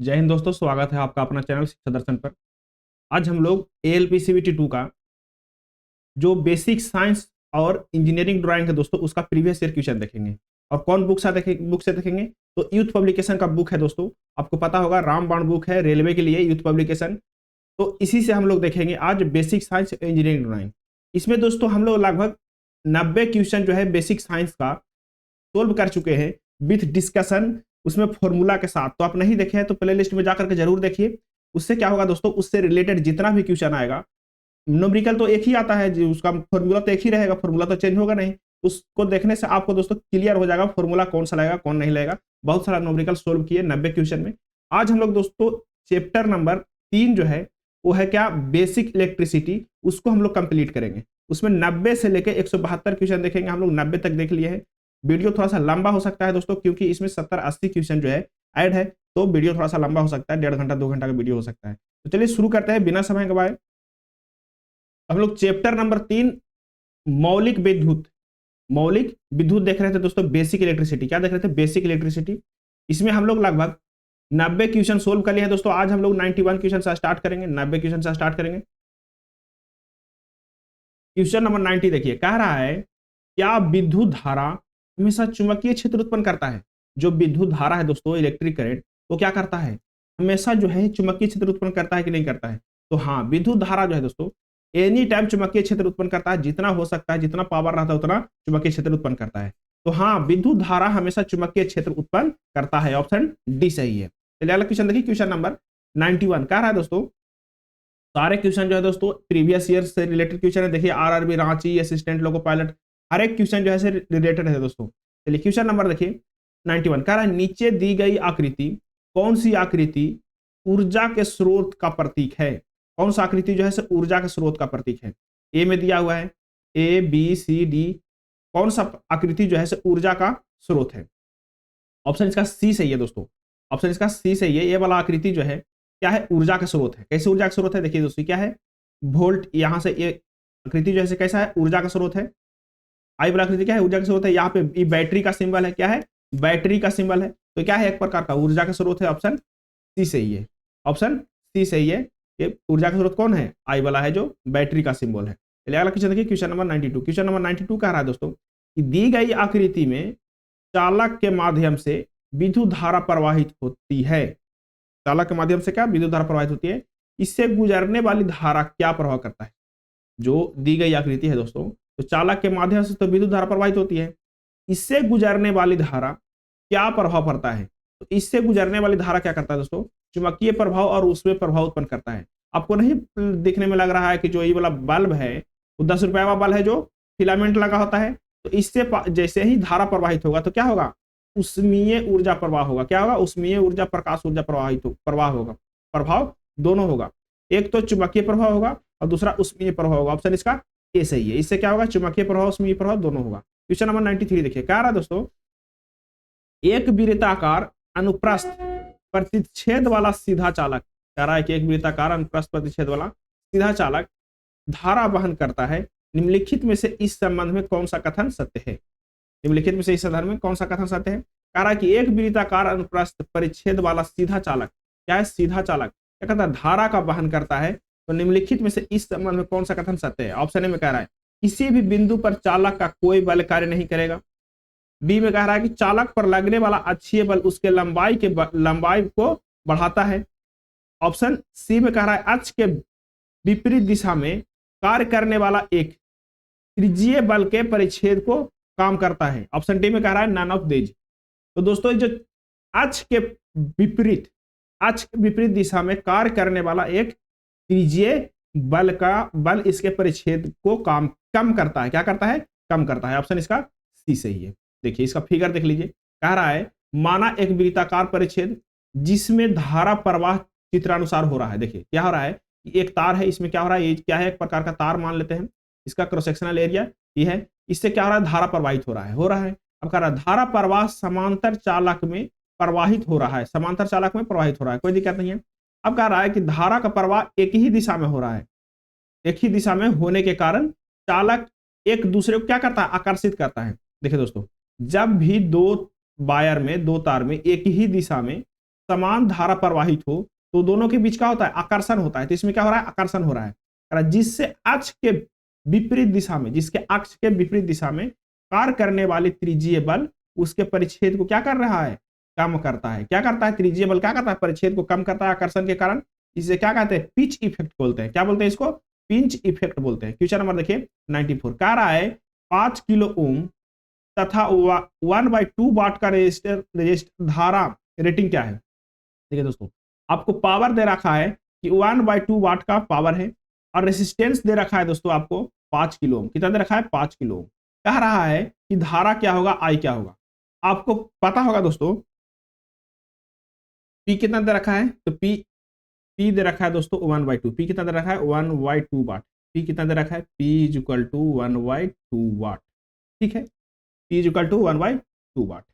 जय हिंद दोस्तों, स्वागत है आपका अपना चैनल शिक्षा दर्शन पर। आज हम लोग ALP CBT 2 का जो बेसिक साइंस और इंजीनियरिंग ड्राइंग है दोस्तों, उसका प्रीवियस ईयर क्वेश्चन देखेंगे। और कौन बुक से देखेंगे तो यूथ पब्लिकेशन का बुक है दोस्तों, आपको पता होगा रामबाण बुक है रेलवे के लिए यूथ पब्लिकेशन। तो इसी से हम लोग देखेंगे आज बेसिक साइंस इंजीनियरिंग ड्राइंग। इसमें दोस्तों हम लोग लगभग 90 क्वेश्चन जो है बेसिक साइंस का सोल्व कर चुके हैं विथ डिस्कशन, उसमें फॉर्मूला के साथ। तो आप नहीं देखे हैं तो प्ले लिस्ट में जाकर के जरूर देखिए। उससे क्या होगा दोस्तों, उससे रिलेटेड जितना भी क्वेश्चन आएगा, न्यूमेरिकल तो एक ही आता है, उसका फॉर्मूला तो एक ही रहेगा, फॉर्मूला तो चेंज होगा नहीं। उसको देखने से आपको दोस्तों क्लियर हो जाएगा फॉर्मूला कौन सा लगेगा कौन नहीं लगेगा। बहुत सारा न्यूमेरिकल सोल्व किए 90 क्वेश्चन में। आज हम लोग दोस्तों चैप्टर नंबर 3 जो है वो है क्या, बेसिक इलेक्ट्रिसिटी, उसको हम लोग कंप्लीट करेंगे। उसमें 90 से लेकर 172 क्वेश्चन देखेंगे। हम लोग 90 तक देख लिए हैं। वीडियो थोड़ा सा लंबा हो सकता है दोस्तों, क्योंकि इसमें 70-80 क्वेश्चन जो है ऐड है, तो वीडियो थोड़ा सा लंबा हो सकता है, 1.5 घंटा 2 घंटा का वीडियो हो सकता है। तो चलिए शुरू करते हैं बिना समय गवाए। हम लोग चैप्टर नंबर 3 मौलिक विद्युत देख रहे थे दोस्तों। बेसिक इलेक्ट्रिसिटी क्या देख रहे थे, बेसिक इलेक्ट्रिसिटी। इसमें हम लोग लगभग 90 क्वेश्चन सोल्व कर लिए हैं दोस्तों। आज हम लोग 91 क्वेश्चन से स्टार्ट करेंगे, 90 क्वेश्चन से स्टार्ट करेंगे। क्वेश्चन नंबर 90 देखिए, कह रहा है क्या विद्युत धारा हमेशा चुंबकीय क्षेत्र उत्पन्न करता है। जो विद्युत धारा है दोस्तों, इलेक्ट्रिक करंट, वो क्या करता है, हमेशा जो है चुंबकीय क्षेत्र उत्पन्न करता है कि नहीं करता है। तो हाँ, विद्युत धारा जो है दोस्तों एनी टाइम चुंबकीय क्षेत्र उत्पन्न करता है। जितना हो सकता है, जितना पावर रहता है उतना चुंबकीय क्षेत्र उत्पन्न करता है। तो हाँ, विद्युत धारा हमेशा चुंबकीय क्षेत्र उत्पन्न करता है। ऑप्शन डी सही है। चलिए अगला क्वेश्चन देखिए, क्वेश्चन नंबर 91 कह रहा है दोस्तों, सारे क्वेश्चन जो है दोस्तों प्रीवियस ईयर से रिलेटेड क्वेश्चन है। देखिए RRB Ranchi, assistant loco pilot, हर एक क्वेश्चन जो है रिलेटेड है दोस्तों। चलिए क्वेश्चन नंबर देखिए 91 कह रहा है, नीचे दी गई आकृति कौन सी आकृति ऊर्जा के स्रोत का प्रतीक है। कौन सा आकृति जो है ऊर्जा के स्रोत का प्रतीक है। ए में दिया हुआ है ABCD, कौन सा आकृति जो है ऊर्जा का स्रोत है। ऑप्शन इसका सी सही है दोस्तों। ऑप्शन इसका सी सही है। ये वाला आकृति जो है क्या है, ऊर्जा का स्रोत है। कैसे ऊर्जा का स्रोत है, देखिए दोस्तों क्या है, वोल्ट। यहां से ये आकृति जो है कैसा है, ऊर्जा का स्रोत है। आई वाला आकृति क्या है, ऊर्जा का स्रोत है। यहाँ पे बैटरी का सिंबल है, क्या है, बैटरी का सिंबल है। तो क्या है, एक प्रकार का ऊर्जा का स्रोत है। ऑप्शन सी सही है। ऑप्शन सी सही है। ये ऊर्जा का स्रोत कौन है, आई वाला है जो बैटरी का सिंबल है। चलिए अगला क्वेश्चन देखिए, क्वेश्चन नंबर 92। क्वेश्चन नंबर 92 कह रहा है दोस्तों कि दी गई आकृति में चालक के माध्यम से विद्युत धारा प्रवाहित होती है। चालक के माध्यम से क्या विद्युत धारा प्रवाहित होती है। इससे गुजरने वाली धारा क्या प्रभाव करता है। जो दी गई आकृति है दोस्तों, तो चालक के माध्यम से तो विद्युत धारा प्रवाहित होती है, इससे गुजरने वाली धारा क्या प्रभाव पड़ता है। तो इससे गुजरने वाली धारा क्या करता है दोस्तों, चुंबकीय प्रभाव और उसमें प्रभाव उत्पन्न करता है। आपको नहीं देखने में लग रहा है कि जो ये वाला बल्ब है वो 10 रुपया वाला बल्ब है जो फिलामेंट लगा होता है। तो इससे जैसे ही धारा प्रवाहित होगा तो क्या होगा, उष्मीय ऊर्जा प्रवाह होगा। क्या होगा, उष्मीय ऊर्जा प्रकाश ऊर्जा प्रवाह होगा। प्रभाव दोनों होगा, एक तो चुंबकीय प्रभाव होगा और दूसरा उष्मीय प्रभाव होगा। ऑप्शन इसका ए सही है। इससे क्या होगा, चुंबकीय प्रभाव उष्मीय प्रभाव दोनों होगा। क्वेश्चन नंबर 93 देखिए, क्या रहा दोस्तों, एक वृत्ताकार अनुप्रस्थ प्रतिच्छेद वाला सीधा चालक, कह रहा है कि एक वृत्ताकार अनुप्रस्थ प्रतिच्छेद वाला सीधा चालक धारा वहन करता है। निम्नलिखित में से इस संबंध में कौन सा कथन सत्य है। निम्नलिखित में से इस संदर्भ में कौन सा कथन सत्य है। कह रहा है कि एक वृत्ताकार अनुप्रस्थ परिच्छेद वाला सीधा चालक, क्या है, सीधा चालक क्या करता है, धारा का वहन करता है। तो निम्नलिखित में से इस संबंध में कौन सा कथन सत्य है। ऑप्शन ए में कह रहा है किसी भी बिंदु पर चालक का कोई बल कार्य नहीं करेगा। बी में कह रहा है कि चालक पर लगने वाला अक्षीय बल उसके लंबाई को बढ़ाता है। ऑप्शन सी में कह रहा है अक्ष के विपरीत दिशा में कार्य करने वाला एक त्रिज्यीय बल के परिच्छेद को काम करता है। ऑप्शन डी में कह रहा है नन ऑफ दीज। तो दोस्तों जो अक्ष के विपरीत दिशा में कार्य करने वाला एक त्रिज्यीय बल इसके परिच्छेद को कम करता है। क्या करता है, कम करता है। ऑप्शन इसका सी सही है। देखिए इसका फिगर देख लीजिए, कह रहा है माना एक वृत्ताकार परिच्छेद जिसमें धारा प्रवाह चित्रानुसार हो रहा है। देखिए क्या हो रहा है, एक तार है, इसमें क्या हो रहा है, ये क्या है, एक प्रकार का तार मान लेते हैं। इसका क्रॉस सेक्शनल एरिया ये है। इससे क्या हो रहा है, धारा प्रवाहित हो रहा है। अब कह रहा है धारा प्रवाह समांतर चालक में प्रवाहित हो रहा है, समांतर चालक में प्रवाहित हो रहा है, कोई दिक्कत नहीं है। अब कह रहा है कि धारा का प्रवाह एक ही दिशा में हो रहा है। एक ही दिशा में होने के कारण चालक एक दूसरे को क्या करता है, आकर्षित करता है। देखिए दोस्तों, जब भी दो तार में एक ही दिशा में समान धारा प्रवाहित हो तो दोनों के बीच क्या होता है, आकर्षण होता है। तो इसमें क्या हो रहा है, आकर्षण हो रहा है, जिससे अक्ष के विपरीत दिशा में, जिसके अक्ष के विपरीत दिशा में कार्य करने वाले त्रिज्यीय बल उसके परिच्छेद को क्या कर रहा है, कम करता है। क्या करता है, त्रिज्यीय बल क्या करता है, परिच्छेद को कम करता है आकर्षण के कारण। इसे क्या कहते हैं, पिच इफेक्ट बोलते हैं। क्या बोलते हैं इसको, पिंच इफेक्ट बोलते हैं। क्वेश्चन नंबर देखिए 94 कह रहा है 5 किलो ओम तथा 1/2 वाट का रेजिस्टर धारा रेटिंग क्या है। देखिए दोस्तों, आपको पावर दे रखा है कि 1/2 वाट का पावर है और रेसिस्टेंस दे रखा है दोस्तों आपको 5 किलो ओम। कितना दे रखा है, 5 किलो ओम। कह रहा है कि धारा क्या होगा, आई क्या होगा। आपको पता होगा दोस्तों पी कितना दे रखा है, तो पी दे रखा है दोस्तों 1/2। पी कितना दे रखा है, 1/2 वाट। पी कितना दे रखा है, P is equal to 1/2 watt. ठीक है, P is equal to 1/2 watt.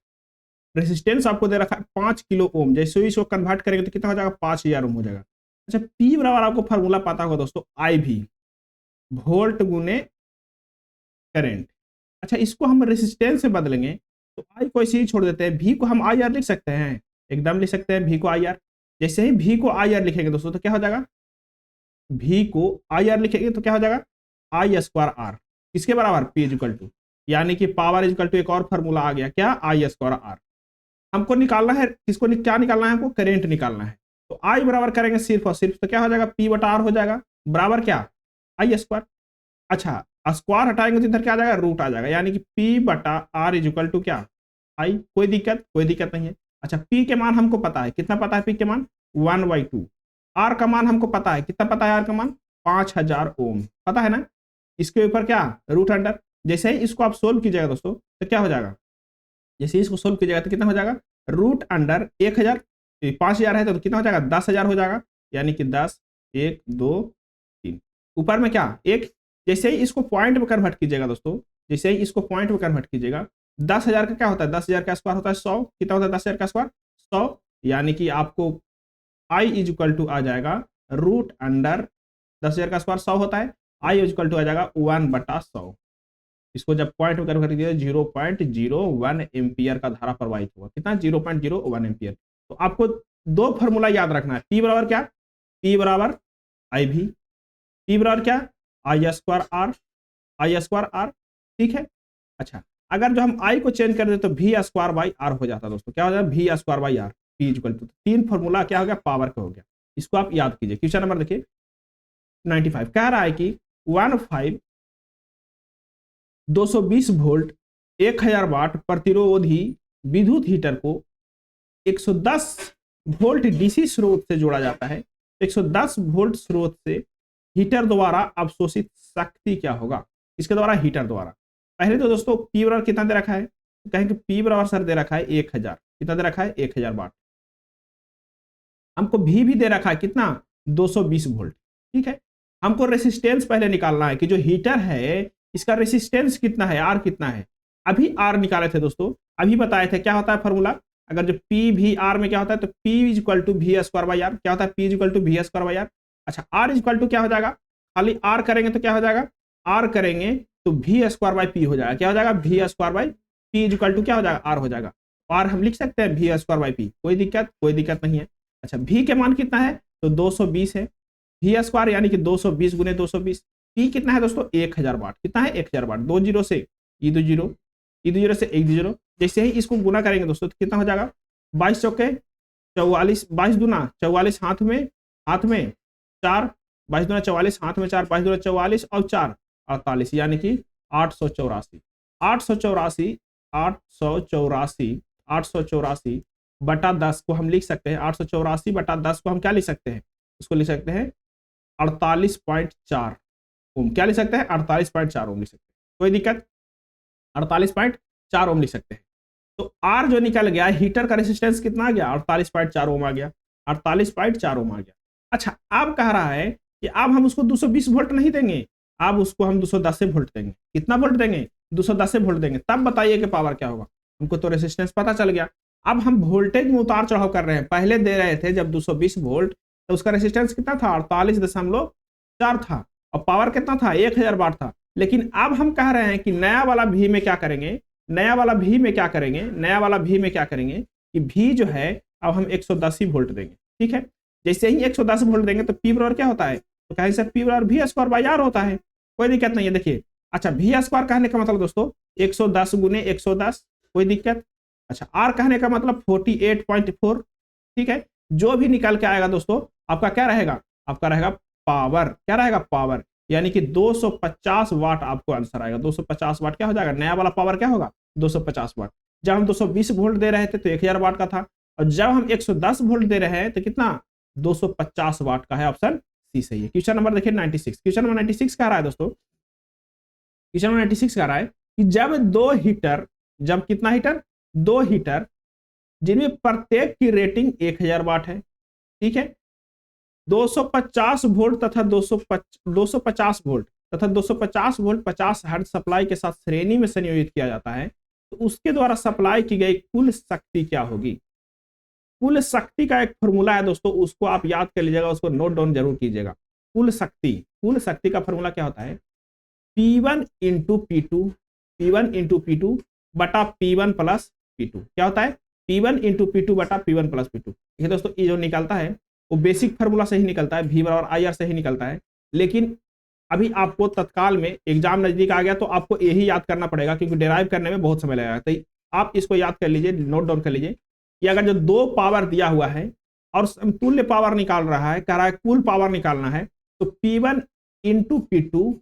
Resistance आपको दे रखा है 5 किलो ओम। जैसे ही इसको कन्वर्ट करेंगे तो कितना हो जाएगा, 5000 ओम हो जाएगा। अच्छा, P बराबर आपको फॉर्मूला पता होगा दोस्तों, आई भी वोल्ट गुने करेंट। अच्छा, इसको हम रेसिस्टेंस से बदलेंगे तो आई को ऐसे ही छोड़ देते हैं, भी को हम आई आर लिख सकते हैं, एकदम लिख सकते हैं भी को आई आर। जैसे ही भी को आई आर लिखेंगे दोस्तों तो क्या हो जाएगा, भी को आई आर लिखेंगे तो क्या हो जाएगा, आई स्क्वायर आर। किसके बराबर, पी इज इक्वल टू, यानी कि पावर इज इक्वल टू एक और फॉर्मूला आ गया, क्या, आई स्क्वायर आर। हमको निकालना है किसको, क्या निकालना है हमको, करेंट निकालना है। तो आई बराबर करेंगे सिर्फ और सिर्फ, तो क्या हो जाएगा, पी बटा आर हो जाएगा, बराबर क्या, आई स्क्वायर। अच्छा, स्क्वायर हटाएंगे तो इधर क्या आ जाएगा, रूट आ जाएगा, यानी कि पी बटा आर इज इक्वल टू क्या, आई। कोई दिक्कत नहीं है। अच्छा, पी के मान हमको पता है, कितना पता है पी के मान, 1/2। आर का मान हमको पता है, कितना पता है आर का मान, 5000 ओम पता है ना। इसके ऊपर क्या, रूट अंडर। जैसे ही इसको आप सोल्व कीजिएगा दोस्तों तो क्या हो जाएगा, जैसे ही इसको सोल्व कीजिएगा तो कितना हो जाएगा, रूट अंडर 1000, 5000 है तो कितना हो जाएगा, 10000 हो जाएगा, यानी कि 10, 1, 2, 3, ऊपर में क्या, 1। जैसे ही इसको पॉइंट में कन्वर्ट कीजिएगा दोस्तों, जैसे ही इसको पॉइंट में कन्वर्ट कीजिएगा, 10000 का क्या होता है, 10000 का स्क्वायर होता है 100। कितना होता है 10000 का स्क्वायर, 100, यानी कि आपको आई इज इक्वल टू आ जाएगा रूट अंडर 10000 का स्क्वायर 100 होता है, आई इज इक्वल टू आ जाएगा 1/100। इसको जब पॉइंट में कन्वर्ट कीजिएगा 0.01 एम्पियर का धारा प्रवाहित होगा। कितना, 0.01 एम्पियर। तो आपको दो फॉर्मूला याद रखना है, पी बराबर क्या, पी बराबर आई भी, पी बराबर क्या, I square R, I square R. ठीक है। अच्छा, अगर जो हम आई को चेंज कर दे तो भी स्क्वायर बाई आर हो जाता है दोस्तों, क्या हो जाएगा, भी square by R, P equal to. तीन फॉर्मूला क्या हो गया, पावर का हो गया। इसको आप याद कीजिए। क्वेश्चन नंबर देखिए 95 कह रहा है कि 220 वोल्ट 1000 वाट प्रतिरोधी विद्युत हीटर को 110 वोल्ट डीसी स्रोत से जोड़ा जाता है। 110 वोल्ट स्रोत से हीटर द्वारा अवशोषित शक्ति क्या होगा, इसके द्वारा हीटर द्वारा। पहले तो दोस्तों पी बराबर कितना दे रखा है, तो कहेंगे पी बराबर सर दे रखा है 1000, कितना दे रखा है 1000 वाट। हमको भी दे रखा है कितना, 220 वोल्ट। ठीक है, हमको रेसिस्टेंस पहले निकालना है कि जो हीटर है इसका रेसिस्टेंस कितना है, आर कितना है। अभी आर निकाले थे दोस्तों, अभी बताए थे क्या होता है फॉर्मूला, अगर जो पी भी आर में क्या होता है तो P is equal to V square by R. क्या होता है, P is equal to V square by R. अच्छा, आर इज इक्वल टू क्या हो जाएगा, खाली आर करेंगे तो क्या हो जाएगा, आर करेंगे तो वी स्क्वायर बाई पी हो जाएगा। क्या हो जाएगा, V square by P is equal to क्या हो जाएगा, आर हो जाएगा। आर हम लिख सकते हैं वी स्क्वायर बाई पी, कोई दिक्कत नहीं है। अच्छा, वी के मान कितना है, तो 220 है, वी स्क्वायर यानी कि 220 गुने 220। पी कितना है दोस्तों, 1000 वाट। कितना है, 1000 वाट। 2 जीरो से ई 2 जीरो, ई 2 जीरो से 1 जीरो। जैसे ही इसको गुना करेंगे दोस्तों तो कितना हो जाएगा, 22 चौके 44, 22 दूना 44, हाथ में 4, 22 दूना 44, हाथ में 4, 22 दूना 44 और 4 48, यानी कि 884। 884 बटा 10 को हम लिख सकते हैं, 884 बटा 10 को हम क्या लिख सकते हैं, उसको लिख सकते हैं 48.4 ओम। क्या लिख सकते हैं, 48.4 ओम लिख सकते हैं, कोई दिक्कत, 48.4 ओम लिख सकते हैं। तो आर जो निकल गया, हीटर का रेसिस्टेंस कितना आ गया, 48.4 ओम आ गया, 48.4 ओम आ गया। अच्छा, अब कह रहा है कि अब हम उसको 220 वोल्ट नहीं देंगे, अब उसको हम 210 वोल्ट देंगे। कितना वोल्ट देंगे, 210 वोल्ट देंगे। तब बताइए कि पावर क्या होगा। हमको तो रेसिस्टेंस पता चल गया, अब हम वोल्टेज में उतार चढ़ाव कर रहे हैं। पहले दे रहे थे जब 220 वोल्ट तो उसका रेसिस्टेंस कितना था, 48.4 था, और पावर कितना था, 1000 वाट था। लेकिन अब हम कह रहे हैं कि नया वाला भी में क्या करेंगे, नया वाला भी में क्या करेंगे कि भी जो है अब हम 110 ही वोल्ट देंगे, ठीक है। जैसे ही 110 वोल्ट देंगे तो पी बराबर क्या होता है, तो कहें सर पी बराबर वी स्क्वायर बाई आर होता है, कोई दिक्कत नहीं है। देखिए अच्छा वी स्क्वायर कहने का मतलब दोस्तों 110 गुने 110, कोई दिक्कत। अच्छा आर कहने का मतलब 48.4, ठीक है। जो भी निकल के आएगा दोस्तों आपका क्या रहेगा, आपका रहेगा पावर, क्या रहेगा पावर, यानी कि 250 वाट आपको आंसर आएगा। 250 वाट क्या हो जाएगा, नया वाला पावर क्या होगा 250 वाट। जब हम 220 वोल्ट दे रहे थे तो 1000 वाट का था, और जब हम 110 वोल्ट दे रहे हैं तो कितना 250 वाट का है, ऑप्शन सी सही है। क्वेश्चन नंबर देखिए 96, क्वेश्चन नंबर 96 कह रहा है दोस्तों, क्वेश्चन नंबर 96 कह रहा है कि जब दो हीटर, जब कितना हीटर, दो हीटर जिनमें प्रत्येक की रेटिंग 1000 वाट है, ठीक है, 250 वोल्ट तथा 250 वोल्ट तथा 250 वोल्ट 50 हर्ट्ज सप्लाई के साथ श्रेणी में संयोजित किया जाता है, तो उसके द्वारा सप्लाई की गई कुल शक्ति क्या होगी। कुल शक्ति का एक फॉर्मूला है दोस्तों, उसको आप याद कर लीजिएगा, उसको नोट डाउन जरूर कीजिएगा। कुल शक्ति का फॉर्मूला क्या होता है, P1 इंटू P2 बटा P1 प्लस P2, क्या होता है P1 इंटू P2 बटा P1 प्लस P2। ये दोस्तों ये जो निकलता है वो बेसिक फार्मूला से ही निकलता है, V बराबर IR से ही निकलता है। लेकिन अभी आपको तत्काल में एग्जाम नजदीक आ गया तो आपको यही याद करना पड़ेगा, क्योंकि डिराइव करने में बहुत समय लगेगा। तो आप इसको याद कर लीजिए, नोट डाउन कर लीजिए कि अगर जो दो पावर दिया हुआ है और समतुल्य पावर निकाल रहा है, कह रहा है कुल पावर निकालना है, तो P1 इंटू P2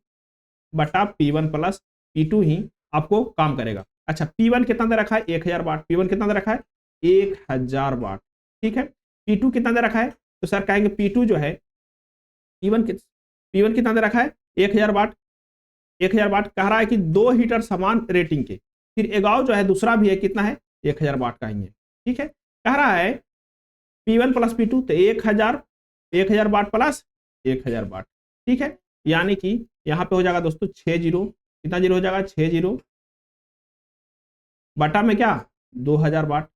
बटा P1 प्लस P2 ही आपको काम करेगा। अच्छा P1 कितना दे रखा है 1000 वाट, P1 कितना दे रखा है 1000 वाट, ठीक है। P2 कितना दे रखा है, तो सर कहेंगे P2 जो है P1 कितना दे रखा है 1000 वाट, 1000 वाट कह रहा है कि दो हीटर समान रेटिंग के, फिर एगाव जो है दूसरा भी है कितना है 1000 वाट का ही है, ठीक है। कह रहा है P1 प्लस P2 तो 1000 वाट प्लस 1000 वाट, ठीक है। यानी कि यहां पे हो जाएगा दोस्तों 6 जीरो, कितना जीरो हो जाएगा 6 जीरो बटा में क्या 2000 वाट।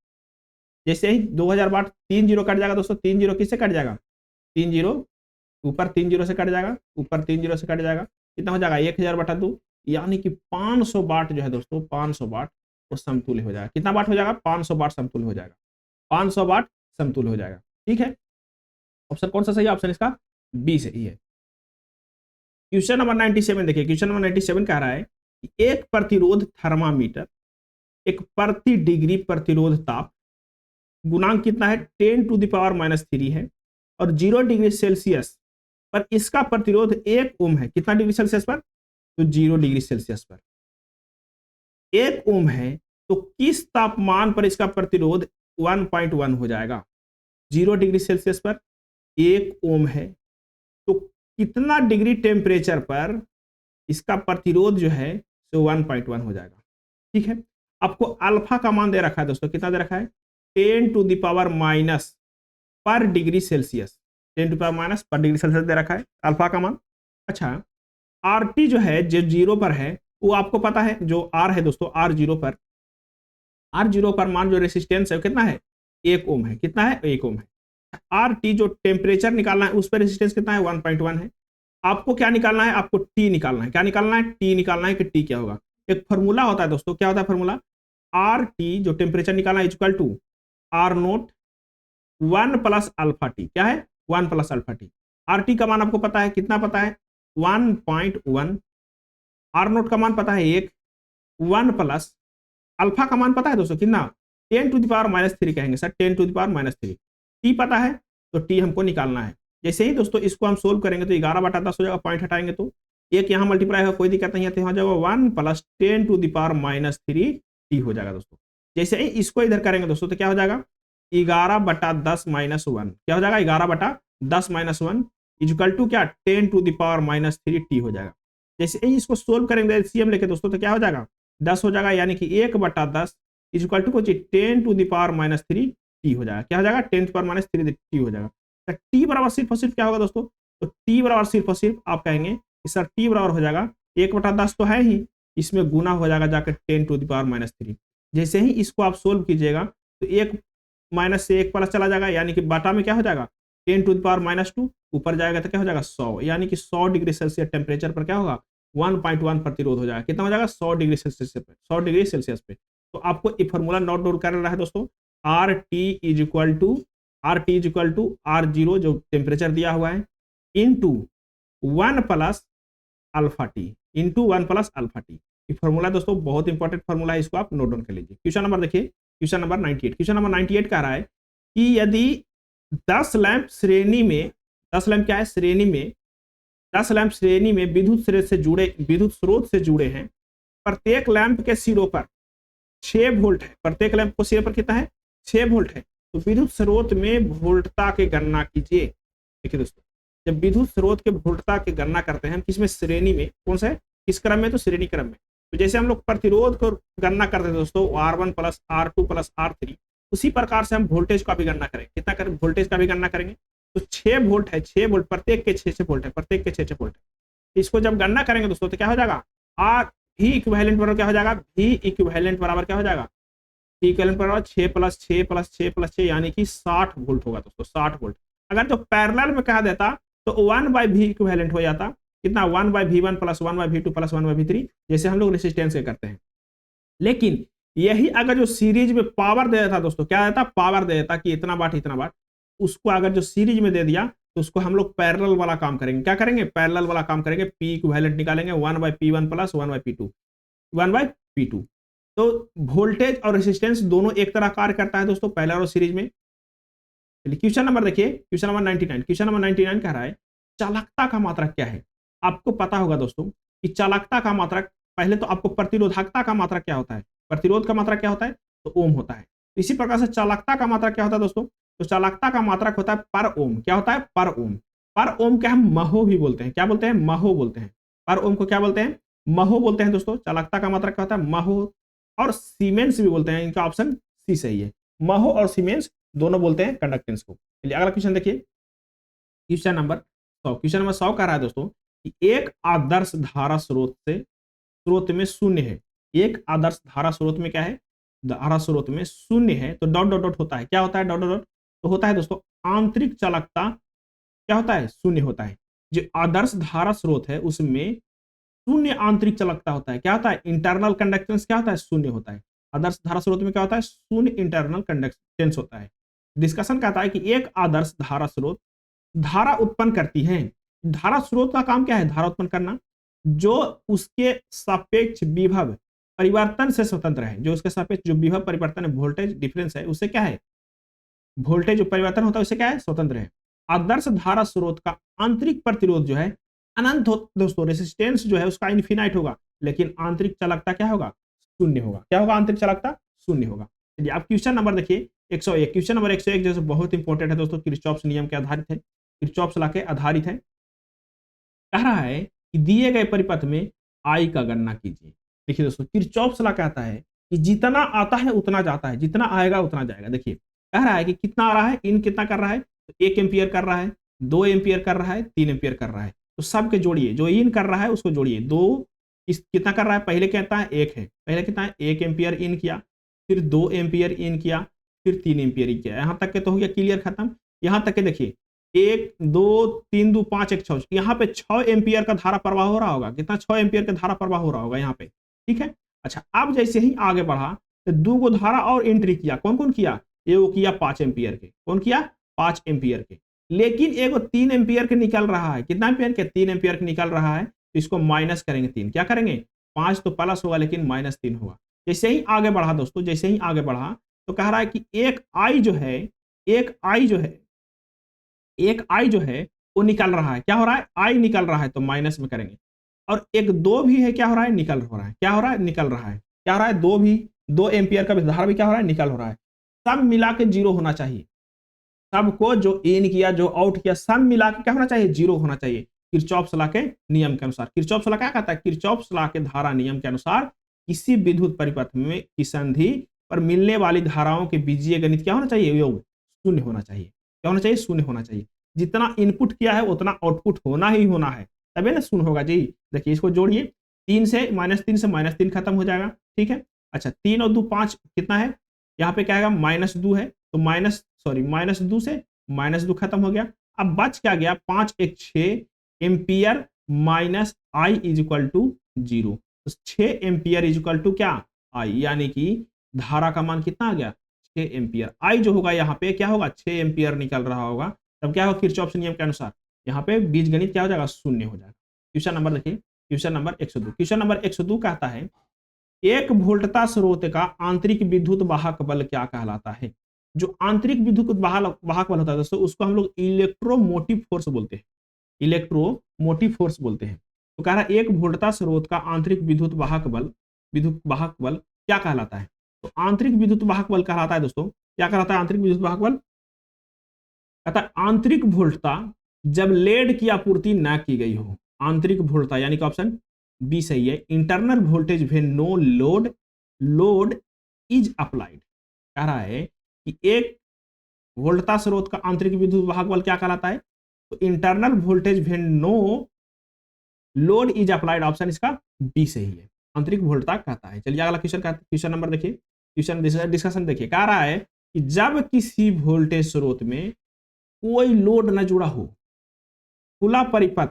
जैसे ही 2000 वाट 3 जीरो कट जाएगा दोस्तों, 3 जीरो किससे कट जाएगा, 3 जीरो ऊपर 3 जीरो से कट जाएगा, ऊपर 3 जीरो से कट जाएगा, कितना हो जाएगा 1000 बटा 2, यानी कि 500 वाट जो है दोस्तों 500 वाट वो समतुल्य हो जाएगा। कितना वाट हो जाएगा 500 वाट समतुल्य हो जाएगा, 500 वाट समतुल्य हो जाएगा, ठीक है। ऑप्शन कौन सा सही है, ऑप्शन इसका बी सही है। क्वेश्चन नंबर 97 देखिए, क्वेश्चन नंबर 97 कह रहा है कि एक प्रतिरोध थर्मामीटर एक प्रति डिग्री प्रतिरोध ताप गुणांक कितना है 10 टू द पावर -3 है, और 0 डिग्री सेल्सियस पर इसका प्रतिरोध 1 ओम है। कितना डिग्री सेल्सियस पर, तो 0 डिग्री सेल्सियस पर 1 ओम है, तो किस तापमान पर इसका प्रतिरोध 1.1 हो जाएगा। 0 डिग्री सेल्सियस पर 1 ओम है, तो कितना डिग्री टेम्परेचर पर इसका प्रतिरोध जो है तो 1.1 हो जाएगा, ठीक है। आपको अल्फा का मान दे रखा है दोस्तों, कितना दे रखा है 10 to the power minus per degree Celsius, 10 to power minus per degree Celsius दे रखा है अल्फा का मान। अच्छा RT जो है जो 0 पर है वो आपको पता है, जो R है दोस्तों R0 पर मान जो रेसिस्टेंस है कितना है 1 ओम है, कितना है 1 ओम है। RT जो टेम्परेचर निकालना है उस पर रेसिस्टेंस कितना है 1.1 है। आपको क्या निकालना है, आपको T निकालना है, क्या निकालना है T निकालना है कि T क्या होगा। एक फॉर्मूला होता है दोस्तों, क्या होता है फॉर्मूला, RT जो टेम्परेचर निकालना है equal to R0 1 plus alpha T, क्या है 1 प्लस अल्फा टी। RT का मान आपको पता है, कितना पता है 1.1, R0 का मान पता है 1 प्लस अल्फा का मान पता है दोस्तों कितना 10 टू द पावर -3 कहेंगे sir, 10 to the power -3। T पता है तो T हमको निकालना है। जैसे ही दोस्तों इसको हम सोल्व करेंगे तो 11 बटा 10 हो जाएगा, पॉइंट हटाएंगे तो एक यहाँ मल्टीप्लाई होगा, कोई दिक्कत नहीं है, तो यहाँ जाएगा 1 plus 10 to the power -3 T हो जाएगा दोस्तों। जैसे ही इसको इधर करेंगे दोस्तों तो क्या हो जाएगा 11 बटा 10 माइनस 1, क्या हो जाएगा 11 बटा 10 माइनस 1 इक्वल टू क्या 10 टू द पावर -3 T हो जाएगा। जैसे ही इसको सोल्व करेंगे एलसीएम लेके दोस्तों तो क्या हो जाएगा 10 हो जाएगा, यानी कि 1 बटा 10 equal to 10 to the power -3 T हो जाएगा, क्या हो जाएगा 10 पावर -3 T हो जाएगा। तो T बराबर सिर्फ और सिर्फ क्या होगा दोस्तों, तो T बराबर सिर्फ और सिर्फ आप कहेंगे कि सर T बराबर हो जाएगा 1 बटा 10 तो है ही, इसमें गुना हो जाएगा जाकर 10 टू द पावर -3। जैसे ही इसको आप सोल्व कीजिएगा तो 1 माइनस से 1 प्लस चला जाएगा, यानी कि बाटा में क्या हो जाएगा 10 टू द पावर -2, ऊपर जाएगा तो क्या हो जाएगा 100, यानी कि 100 डिग्री सेल्सियस टेम्परेचर पर क्या होगा 1.1 प्रतिरोध हो जाएगा। कितना हो जाएगा 100 डिग्री सेल्सियस पे, 100 डिग्री सेल्सियस पे। तो आपको ये फॉर्मूला नोट डाउन कर रहा है दोस्तों, R T is equal to R0 जो टेम्परेचर दिया हुआ है into 1 plus alpha T into 1 plus alpha T. ये फॉर्मूला दोस्तों बहुत इंपॉर्टेंट फॉर्मूला है, इसको आप नोट डाउन कर लीजिए। क्वेश्चन नंबर देखिए, क्वेश्चन नंबर 98। क्वेश्चन नंबर 98 कह रहा है कि यदि 10 लैंप श्रेणी में, 10 लैंप क्या है श्रेणी में, 10 लैंप श्रेणी में विद्युत स्रोत से जुड़े हैं, प्रत्येक लैंप के सिरों पर 6 वोल्ट है, प्रत्येक लैंप को सिरे पर कितना है 6 वोल्ट है। तो विद्युत स्रोत में वोल्टता की गणना कीजिए। देखिए दोस्तों, जब विद्युत स्रोत के वोल्टता की गणना करते हैं किसमें श्रेणी में, कौन सा है किस क्रम में, तो श्रेणी क्रम में। तो जैसे हम लोग प्रतिरोध को गणना करते हैं दोस्तों R1 plus R2 plus R3, उसी प्रकार से हम वोल्टेज का भी गणना करेंगे। कितना करें वोल्टेज का भी गणना करेंगे। तो 6 वोल्ट है, 6 वोल्ट प्रत्येक के 6 वोल्ट है, प्रत्येक के 6 वोल्ट है। इसको जब गणना करेंगे दोस्तों तो क्या हो जाएगा, आर भी इक्विवेलेंट बराबर क्या हो जाएगा, भी इक्विवेलेंट बराबर क्या हो जाएगा, इक्विवेलेंट बराबर 6 प्लस 6 प्लस 6 प्लस 6 यानी कि 60 वोल्ट होगा दोस्तों, 60 वोल्ट। अगर जो पैरेलल में कहा देता तो 1/V इक्विवेलेंट हो जाता कितना, 1/V1 plus 1/V2 plus 1/V3, जैसे हम लोग रेसिस्टेंस के करते हैं। लेकिन यही अगर जो सीरीज में पावर दे देता दोस्तों, क्या देता पावर दे देता कि इतना वाट इतना वाट, उसको अगर जो सीरीज में दे दिया तो उसको हम लोग पैरेलल वाला काम करेंगे। क्या करेंगे पैरेलल वाला काम करेंगे, पी इक्विवेलेंट निकालेंगे 1/P1 प्लस 1/P2 1/P2। तो वोल्टेज और रेसिस्टेंस दोनों एक तरह कार्य करता है दोस्तों पैरेलल और सीरीज में। क्वेश्चन नंबर देखिए, क्वेश्चन नंबर 99। क्वेश्चन नंबर 99 कह रहा है चालकता का मात्रक क्या है। आपको पता होगा दोस्तों कि चालकता का मात्रक, पहले तो आपको प्रतिरोधकता का मात्रक क्या होता है, प्रतिरोध का मात्रक क्या होता है तो ओम होता है। इसी प्रकार से चालकता का मात्रक क्या होता है दोस्तों, तो चालकता का मात्रक होता है पर ओम। क्या होता है पर ओम। पर ओम क्या हम महो भी बोलते हैं, क्या बोलते हैं महो बोलते हैं। पर ओम को क्या बोलते हैं महो बोलते हैं दोस्तों। चालकता का मात्रक क्या होता है महो, और सीमेंस भी बोलते हैं। इनका ऑप्शन सी सही है, महो और सीमेंस दोनों बोलते हैं कंडक्टेंस को। चलिए अगला क्वेश्चन देखिए, क्वेश्चन नंबर 100। क्वेश्चन नंबर 100 कह रहा है दोस्तों कि एक आदर्श धारा स्रोत में शून्य है। एक आदर्श धारा स्रोत में क्या है, धारा स्रोत में शून्य है। तो डॉट डॉट डॉट होता है, क्या होता है डॉट डॉट डॉट, तो होता है दोस्तों आंतरिक चालकता क्या होता है शून्य होता है। जो आदर्श धारा स्रोत है उसमें शून्य आंतरिक चालकता होता है। क्या होता है इंटरनल कंडक्टेंस क्या होता है शून्य होता है। आदर्श धारा स्रोत में क्या होता है शून्य इंटरनल कंडक्टेंस होता है। डिस्कशन कहता है कि एक आदर्श धारा स्रोत धारा उत्पन्न करती है। धारा स्रोत का काम क्या है धारा उत्पन्न करना, जो उसके सापेक्ष विभव परिवर्तन से स्वतंत्र है। जो उसके सापेक्ष जो विभव परिवर्तन है वोल्टेज डिफरेंस है उससे क्या है, वोल्टेज जो परिवर्तन होता है उससे क्या है स्वतंत्र है। आदर्श धारा स्रोत का आंतरिक प्रतिरोध जो है अनंत हो दोस्तों, रेसिस्टेंस जो है उसका इन्फिनाइट होगा, लेकिन आंतरिक चालकता क्या होगा शून्य होगा। क्या होगा आंतरिक चालकता शून्य होगा। चलिए आप क्वेश्चन नंबर देखिए 101। क्वेश्चन नंबर 101 जो बहुत इंपॉर्टेंट है दोस्तों, किरचॉफ नियम के आधारित है, किरचॉफ लॉ के आधारित है। कह रहा है कि दिए गए परिपथ में आई का गणना कीजिए। देखिए दोस्तों किरचॉफ लॉ कहता है कि जितना आता है उतना जाता है, जितना आएगा उतना जाएगा। देखिए कह रहा है कि कितना आ रहा है, इन कितना कर रहा है तो 1 एम्पियर कर रहा है, 2 एम्पियर कर रहा है, 3 एम्पियर कर रहा है। तो सबके जोड़िए, जो इन कर रहा है उसको जोड़िए। 2 कितना कर रहा है, पहले कितना है 1 है, पहले कितना है 1 एम्पियर इन किया, फिर 2 एम्पियर इन किया, फिर 3 एम्पियर इन किया। यहाँ तक के तो हो गया क्लियर खत्म। यहाँ तक के देखिए 1 2 3 2 5 1 6, यहाँ पे 6 एम्पियर का धारा प्रवाह हो रहा होगा। कितना 6 एम्पियर का धारा प्रवाह हो रहा होगा यहाँ पे, ठीक है। अच्छा अब जैसे ही आगे बढ़ा तो 2 गो धारा और एंट्री किया। कौन कौन किया, ये वो किया 5 एम्पियर के, कौन किया 5 एम्पियर के। लेकिन एगो 3 एम्पियर के निकल रहा है, कितना एम्पियर के 3 एम्पियर के निकल रहा है। तो इसको माइनस करेंगे 3, क्या करेंगे 5 तो प्लस होगा लेकिन -3 होगा। जैसे ही आगे बढ़ा दोस्तों, जैसे ही आगे बढ़ा तो कह रहा है कि एक आई जो है, एक आई जो है, एक आई जो है वो निकल रहा है। क्या हो रहा है आई निकल रहा है तो माइनस में करेंगे। और एक 2 भी है, क्या हो रहा है निकल हो रहा है, क्या हो रहा है निकल रहा है, क्या हो रहा है 2 भी, 2 एम्पियर का धारा भी क्या हो रहा है निकल हो रहा है। सब मिला के 0 होना चाहिए। सबको जो इन किया जो आउट किया सब मिला के क्या होना चाहिए 0 होना चाहिए। किरचॉफ लॉ के नियम के अनुसार, किरचॉफ लॉ क्या कहता है, किरचॉफ लॉ के धारा नियम के अनुसार किसी विद्युत परिपथ में की संधि पर मिलने वाली धाराओं के बीजीय गणित क्या होना चाहिए योग शून्य होना चाहिए। क्या होना चाहिए शून्य होना चाहिए। जितना इनपुट किया है उतना आउटपुट होना ही होना है, तभी ना शून्य होगा जी। देखिए इसको जोड़िए, 3 से -3 खत्म हो जाएगा, ठीक है। अच्छा 3 और 2 5 कितना है, यहाँ पे क्या आएगा -2 है तो -2 से -2 खत्म हो गया। अब बच क्या गया 5 1 6 ampere minus I is equal to 0। तो 6 एम्पियर इज इक्वल टू क्या आई, यानी कि धारा का मान कितना आ गया 6 एम्पियर। आई जो होगा यहाँ पे क्या होगा, 6 एम्पियर निकल रहा होगा, तब क्या होगा, किरचॉफ नियम के अनुसार यहाँ पे बीजगणित क्या हो जाएगा, शून्य हो जाएगा। क्वेश्चन नंबर देखिए, क्वेश्चन नंबर 102। क्वेश्चन नंबर 102 कहता है एक वोल्टता स्रोत का आंतरिक विद्युत वाहक बल क्या कहलाता है। जो आंतरिक विद्युत वाहक बल होता है दोस्तों, उसको हम लोग इलेक्ट्रोमोटिव फोर्स बोलते हैं, इलेक्ट्रोमोटिव फोर्स बोलते हैं। तो कह रहा है एक वोल्टता स्रोत का आंतरिक विद्युत वाहक बल क्या कहलाता है। तो आंतरिक विद्युत वाहक बल कहलाता है दोस्तों, क्या कहलाता है आंतरिक विद्युत वाहक बल, कहता है आंतरिक वोल्टता जब लेड की आपूर्ति ना की गई हो। आंतरिक वोल्टता यानी कि ऑप्शन बी सही है। Internal voltage when no load is applied. कह रहा है कि एक वोल्टता स्रोत का आंतरिक विद्युत वाहक बल क्या कहलाता है, तो internal voltage when no load is applied, option इसका बी सही है, आंतरिक वोल्टता कहता है। चलिए अगला क्वेश्चन का क्वेश्चन नंबर देखिए, क्वेश्चन डिस्कशन देखिए। कह रहा है कि जब किसी वोल्टेज स्रोत में कोई लोड न जुड़ा हो, खुला परिपथ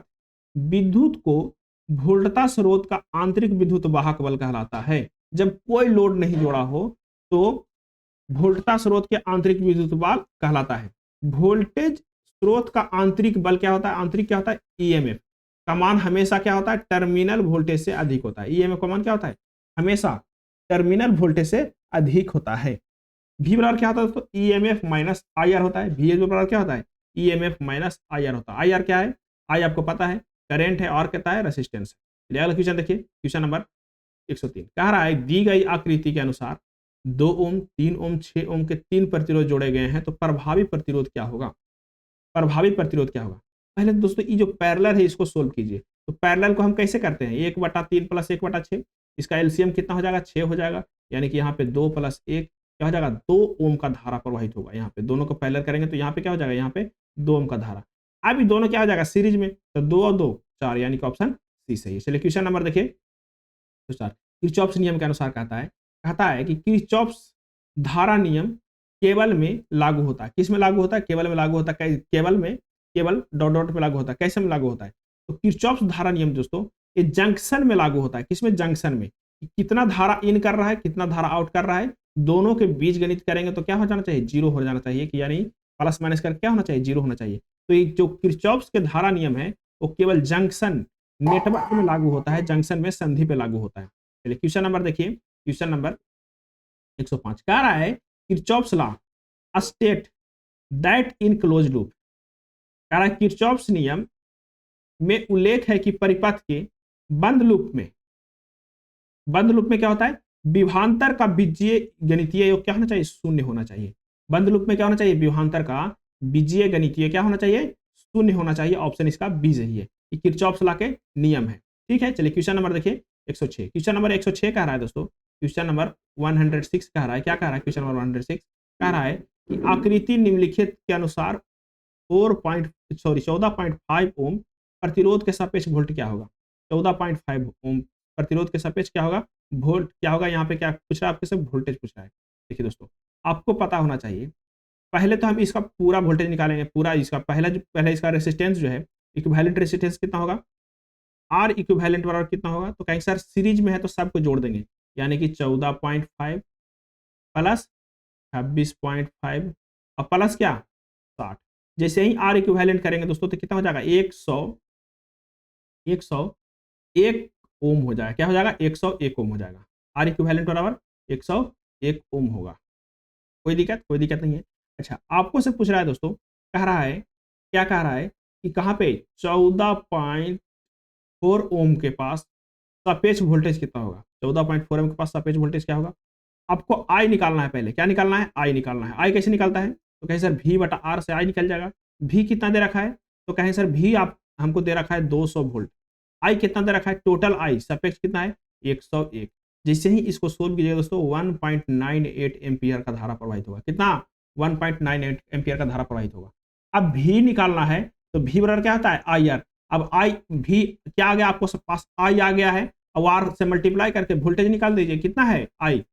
विद्युत को वोल्टता स्रोत का आंतरिक विद्युत वाहक बल कहलाता है। जब कोई लोड नहीं जुड़ा हो तो वोल्टता स्रोत के आंतरिक विद्युत बल कहलाता है। वोल्टेज स्रोत का आंतरिक बल क्या होता है, आंतरिक क्या होता है, ईएमएफ का मान हमेशा क्या होता है, टर्मिनल वोल्टेज से अधिक होता है। ईएमएफ का मान क्या होता है, हमेशा टर्मिनल वोल्टेज से अधिक होता है। V बराबर क्या होता है दोस्तों, ईएमएफ माइनस आईआर होता है। वी बराबर क्या होता है, ईएमएफ माइनस आईआर होता है। आईआर क्या है, आई आपको पता है करंट है, और कहता है रेसिस्टेंस है। अगला क्वेश्चन देखिए, क्वेश्चन नंबर 103। कह रहा है दी गई आकृति के अनुसार 2 ओम 3 ओम 6 ओम के 3 प्रतिरोध जोड़े गए हैं, तो प्रभावी प्रतिरोध क्या होगा, प्रभावी प्रतिरोध क्या होगा। पहले दोस्तों ये जो पैरेलल है इसको सोल्व कीजिए। तो पैरेलल को हम कैसे करते हैं, 1/3 प्लस 1/6, इसका एलसीएम कितना हो जाएगा, 6 हो जाएगा, यानी कि यहाँ पे 2 + 1 क्या हो जाएगा, 2 ओम का धारा प्रवाहित होगा। यहाँ पे दोनों को पैरेलल करेंगे तो यहाँ पे क्या हो जाएगा, यहाँ पे 2 ओम का धारा। अब ये दोनों क्या हो जाएगा सीरीज में, तो 2 और 2 4, यानी कि ऑप्शन सी सही है। चलिए क्वेश्चन नंबर देखिए, तो सर किरचॉफ्स नियम के अनुसार कहता है कि किरचॉफ्स धारा नियम केबल में लागू होता है। किस में लागू होता है, केबल में लागू होता है। केबल में, केबल डॉट डॉट में लागू होता है। कैसे में लागू होता है, तो किरचॉफ्स धारा नियम दोस्तों ये जंक्शन में लागू होता है। किसमें, जंक्शन में। कितना धारा इन कर रहा है, कितना धारा आउट कर रहा है, दोनों के बीज गणित करेंगे तो क्या हो जाना चाहिए, 0 हो जाना चाहिए, कि यानी प्लस माइनस कर क्या होना चाहिए, 0 होना चाहिए। तो ये जो किरचॉफ्स के धारा नियम है वो केवल जंक्शन नेटवर्क में लागू होता है, जंक्शन में संधि पे लागू होता है। चलिए क्वेश्चन नंबर देखिए, क्वेश्चन नंबर 105 कह रहा है Kirchhoff's law state that in close loop. कह रहा है किरचॉफ्स नियम में उल्लेख है कि परिपथ के बंद लूप में क्या होता है, विभवांतर का बीजीय गणितीय योग क्या होना चाहिए, 0 होना चाहिए। बंद लूप में क्या होना चाहिए, विभवांतर का बीजीय गणितीय क्या होना चाहिए, 0 होना चाहिए। ऑप्शन इसका बी सही है, ये किरचॉफ्स लॉ के नियम है। ठीक है, चलिए क्वेश्चन नंबर देखिए 106। क्वेश्चन नंबर 106 कह रहा है दोस्तों, क्वेश्चन नंबर 106 कह रहा है, क्या कह रहा है, क्वेश्चन नंबर 106 कह रहा है कि आकृति निम्नलिखित के अनुसार 14.5 ओम प्रतिरोध के सापेक्ष वोल्ट क्या होगा। 14.5 ओम प्रतिरोध के सापेक्ष क्या होगा, वोल्ट क्या होगा। यहाँ पे क्या पूछ रहा है आपके से, वोल्टेज पूछ रहा है। देखिए दोस्तों आपको पता होना चाहिए, पहले तो हम इसका पूरा वोल्टेज निकालेंगे, पूरा इसका पहले इसका रेसिस्टेंस जो है, इक्विवेलेंट रेसिस्टेंस कितना होगा, आर इक्विवेलेंट बराबर कितना होगा। तो कहेंगे सर सीरीज में है तो सबको जोड़ देंगे, यानी कि 14.5 प्लस 26.5 और प्लस क्या 60। जैसे ही आर इक्विवेलेंट करेंगे दोस्तों तो कितना हो जाएगा, 101 ओम हो जाएगा। क्या हो जाएगा, 101 ओम हो जाएगा। आर इक्विवेलेंट बराबर 101 ओम होगा। कोई दिक्कत नहीं है। अच्छा आपको से पूछ रहा है दोस्तों, कह रहा है, क्या कह रहा है कि कहाँ पे 14.4 ओम के पास सापेक्ष वोल्टेज कितना होगा। 14.4 ओम के पास सापेक्ष वोल्टेज क्या होगा। आपको आई निकालना है, पहले क्या निकालना है, आई निकालना है। आई कैसे निकालता है, तो कहें सर V/R से आई निकल जाएगा। V कितना दे रखा है, तो कहें सर V आप हमको दे रखा है 200 वोल्ट। आई कितना दे रखा है, टोटल आई सापेक्ष कितना है 101। जैसे ही इसको सोल्व कीजिएगा दोस्तों 1.98 एम्पियर का धारा प्रवाहित होगा। कितना, 1.98 एम्पियर का धारा प्रवाहित होगा। अब V निकालना है तो V बराबर क्या होता है, IR। अब आई V क्या आ गया, आपको पास आई आ गया है, और आर से मल्टीप्लाई करके वोल्टेज निकाल दीजिए, कितना है आई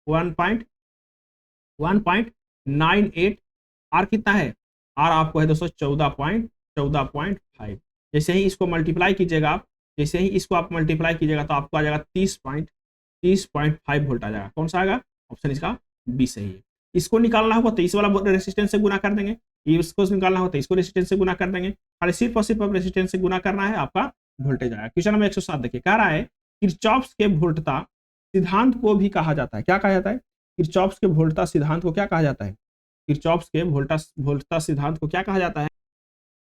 1.98। आर कितना है, आर आपको है दोस्तों 14.5। जैसे ही इसको मल्टीप्लाई कीजिएगा आप, जैसे ही इसको आप मल्टीप्लाई कीजिएगा तो आपको आ जाएगा 30.5 वोल्ट आ जाएगा। कौन सा आएगा, ऑप्शन इसका बी सही है। इसको निकालना होगा तो इस वाला रेसिस्टेंस से गुना कर देंगे, इसको निकालना होगा तो इसको रेसिस्टेंस से गुना कर देंगे, और सिर्फ और सिर्फ रेसिस्टेंस से गुना करना है, आपका वोल्टेज आएगा। क्वेश्चन नंबर 107 देखिए, कह रहा है किरचॉफ के वोल्टता सिद्धांत को भी कहा जाता है। क्या कहा जाता है? किरचॉफ के वोल्टता सिद्धांत को क्या कहा जाता है? किरचॉफ के वोल्टता सिद्धांत को क्या कहा जाता है?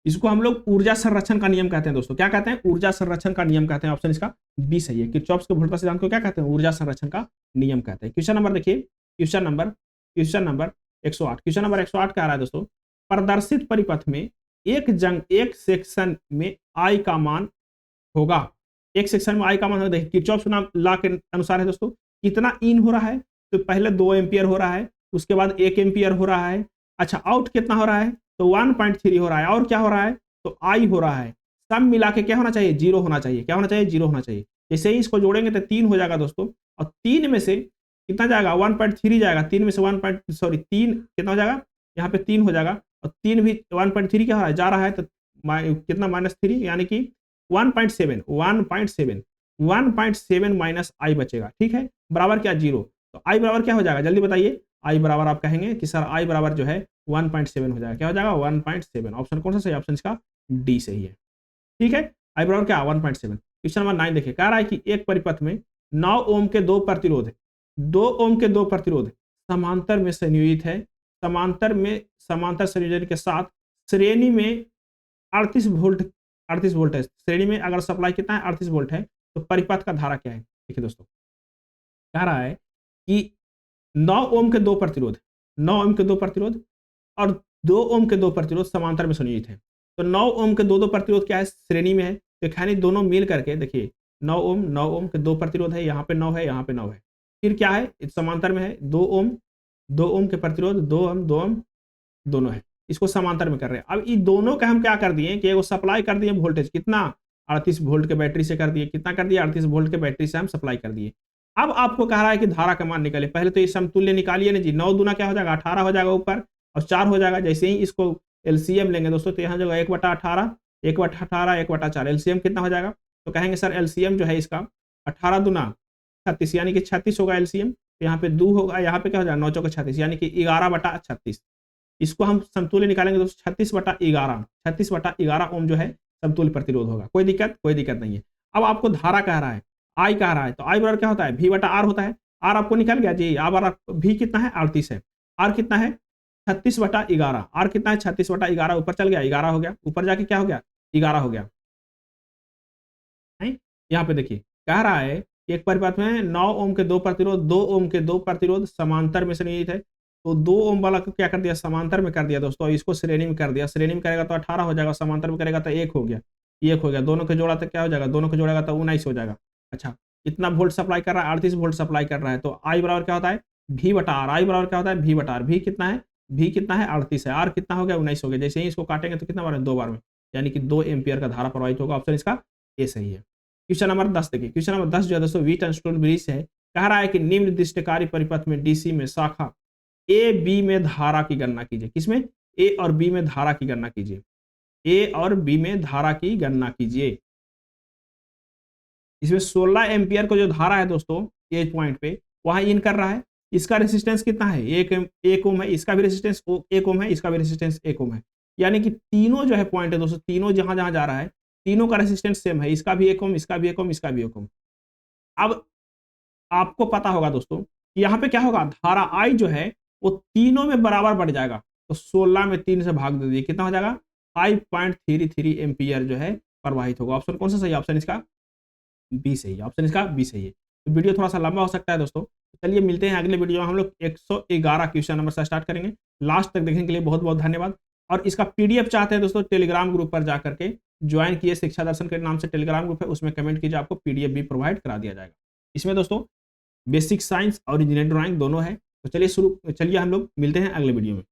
इसको हम लोग ऊर्जा संरक्षण का नियम कहते हैं दोस्तों। क्या कहते हैं? ऊर्जा संरक्षण का नियम कहते हैं। ऑप्शन इसका बी सही है। किरचॉफ के वोल्टता सिद्धांत को क्या कहते हैं? ऊर्जा संरक्षण का नियम कहते हैं। क्वेश्चन नंबर देखिए, क्वेश्चन नंबर 108। क्वेश्चन नंबर 108 क्या आ रहा है दोस्तों? प्रदर्शित परिपथ में एक सेक्शन में आई का मान होगा। एक सेक्शन में आई का मान होगा। देखिए किरचॉफ लॉ के अनुसार है दोस्तों, कितना इन हो रहा है? तो पहले 2 एम्पियर हो रहा है, उसके बाद 1 एम्पियर हो रहा है। अच्छा, आउट कितना हो रहा है? तो 1.3 हो रहा है। और क्या हो रहा है? तो आई हो रहा है। सब मिला के क्या होना चाहिए? 0 होना चाहिए। क्या होना चाहिए? 0 होना चाहिए। जैसे ही इसको जोड़ेंगे तो 3 हो जाएगा दोस्तों, और 3 में से कितना जाएगा? 1.3 जाएगा। 3 में से 3 कितना हो जाएगा? यहाँ पे 3 हो जाएगा, और 3 भी 1.3 क्या हो रहा है? जा रहा है, तो कितना -3, यानी कि 1.7 माइनस आई बचेगा। ठीक है, बराबर क्या? 0। तो आई बराबर क्या हो जाएगा? जल्दी बताइए। आई बराबर आप कहेंगे कि सर आई बराबर जो है 1.7 हो जाएगा। क्या हो जाएगा? 1.7। ऑप्शन कौन सा सही? ऑप्शन इसका डी सही है। ठीक है, आई बराबर क्या? 1.7। क्वेश्चन नंबर 9 देखिए, कह रहा है कि एक परिपथ में 9 ओम के 2 प्रतिरोध 2 ओम के 2 प्रतिरोध समांतर में संयोजित है। समांतर संयोजन के साथ श्रेणी में 38 वोल्ट है। श्रेणी में अगर सप्लाई कितना है? 38 वोल्ट है। तो परिपथ का धारा क्या है? देखिए दोस्तों, कह रहा है कि 9 ओम के 2 प्रतिरोध 9 ओम के 2 प्रतिरोध और 2 ओम के 2 प्रतिरोध समांतर में संयोजित है। तो 9 ओम के 2 प्रतिरोध क्या है? श्रेणी में है। तो यानी दोनों मिल करके देखिए, 9 ओम के 2 प्रतिरोध है, यहाँ पे 9 है, यहाँ पे 9 है। फिर क्या है? समांतर में है 2 ओम के प्रतिरोध, 2 ओम दोनों है। इसको समांतर में कर रहे हैं। अब इन दोनों का हम क्या कर दिए कि वो सप्लाई कर दिए वोल्टेज कितना? 38 वोल्ट के बैटरी से कर दिए। कितना कर दिया? 38 वोल्ट के बैटरी से हम सप्लाई कर दिए। अब आपको कह रहा है कि धारा का मान निकाले। पहले तो ये समतुल्य निकालिए ना जी। 9 दूना क्या हो जाएगा? 18 हो जाएगा ऊपर, और 4 हो जाएगा। जैसे ही इसको एलसीएम लेंगे दोस्तों, तो यहाँ जो 1/18 1/18 1/4 एलसीएम कितना हो जाएगा? तो कहेंगे सर एलसीएम जो है इसका 18 दूना 36, यानी कि 36 होगा एलसीएम। तो यहाँ पे 2 होगा, यहाँ पे क्या हो जाएगा? 9 चौके 36, यानी कि 11/36। इसको हम समतुल्य निकालेंगे दोस्तों, 36/11 ओम जो है समतुल्य प्रतिरोध होगा। कोई दिक्कत नहीं है। अब आपको धारा कह रहा है, आई कह रहा है, तो आई बराबर क्या होता है? V/R होता है। आर आपको निकल गया जी। आर भी कितना है? 38 है। आर कितना है? 36/11। आर कितना है? 36/11। ऊपर चल गया, 11 हो गया। ऊपर जाके क्या हो गया? 11 हो गया। यहाँ पे देखिए, कह रहा है कि एक परिपथ में 9 ओम के 2 प्रतिरोध 2 ओम के 2 प्रतिरोध समांतर में संयोजित है। तो 2 ओम वाला को क्या कर दिया? समांतर में कर दिया दोस्तों। इसको श्रेणी में कर दिया। श्रेणी में करेगा तो 18 हो जाएगा, समांतर में करेगा तो 1 हो गया। 1 हो गया। दोनों को जोड़ा तो क्या हो जाएगा? दोनों को जोड़ेगा तो 19 हो जाएगा। अच्छा, कितना वोल्ट सप्लाई कर रहा है? 38 वोल्ट सप्लाई कर रहा है। तो आई बराबर क्या होता है? V/R। आई बराबर क्या होता है? V/R। भी कितना है? भी कितना है? 38 है। आर कितना हो गया? 19 हो गया। जैसे ही इसको काटेंगे तो कितना बार है? 2 बार में, यानी कि 2 एम्पियर का धारा प्रवाहित होगा। ऑप्शन इसका ए सही है। क्वेश्चन नंबर 10 देखिए। क्वेश्चन नंबर 10 जो है दोस्तों व्हीटस्टोन ब्रिज है। कह रहा है कि निम्नलिखित परिपथ में डीसी में शाखा ए बी में धारा की गणना कीजिए। किसमें? ए और बी में धारा की गणना कीजिए। ए और बी में धारा की गणना कीजिए। इसमें 16 एम्पियर को जो धारा है दोस्तों एज पॉइंट पे वहां इन कर रहा है। इसका रेसिस्टेंस कितना है? 1 ओम है। इसका भी रेसिस्टेंस 1 ओम है। इसका भी रेसिस्टेंस 1 ओम है। यानी कि तीनों जो है पॉइंट है दोस्तों, तीनों जहां जहां जा रहा है, तीनों का रेसिस्टेंस सेम है। इसका भी 1 ओम, इसका भी 1 ओम, इसका भी 1 ओम। अब आपको पता होगा दोस्तों कि यहाँ पे क्या होगा? धारा आई जो है वो तीनों में बराबर बढ़ जाएगा। तो 16 में 3 से भाग दे दिए, कितना हो जाएगा? 5.33 एम्पियर जो है प्रवाहित होगा। ऑप्शन कौन सा सही है? ऑप्शन इसका बी सही है। ऑप्शन इसका बी सही है। तो वीडियो थोड़ा सा लंबा हो सकता है दोस्तों। चलिए मिलते हैं अगले वीडियो में। हम लोग 111 क्वेश्चन नंबर से स्टार्ट करेंगे। लास्ट तक देखने के लिए बहुत बहुत धन्यवाद। और इसका पीडीएफ चाहते हैं दोस्तों, टेलीग्राम ग्रुप पर जाकर के ज्वाइन किए। शिक्षा दर्शन के नाम से टेलीग्राम ग्रुप है, उसमें कमेंट कीजिए, आपको पीडीएफ भी प्रोवाइड करा दिया जाएगा। इसमें दोस्तों बेसिक साइंस और इंजीनियरिंग ड्राइंग दोनों है। तो चलिए हम लोग मिलते हैं अगले वीडियो में।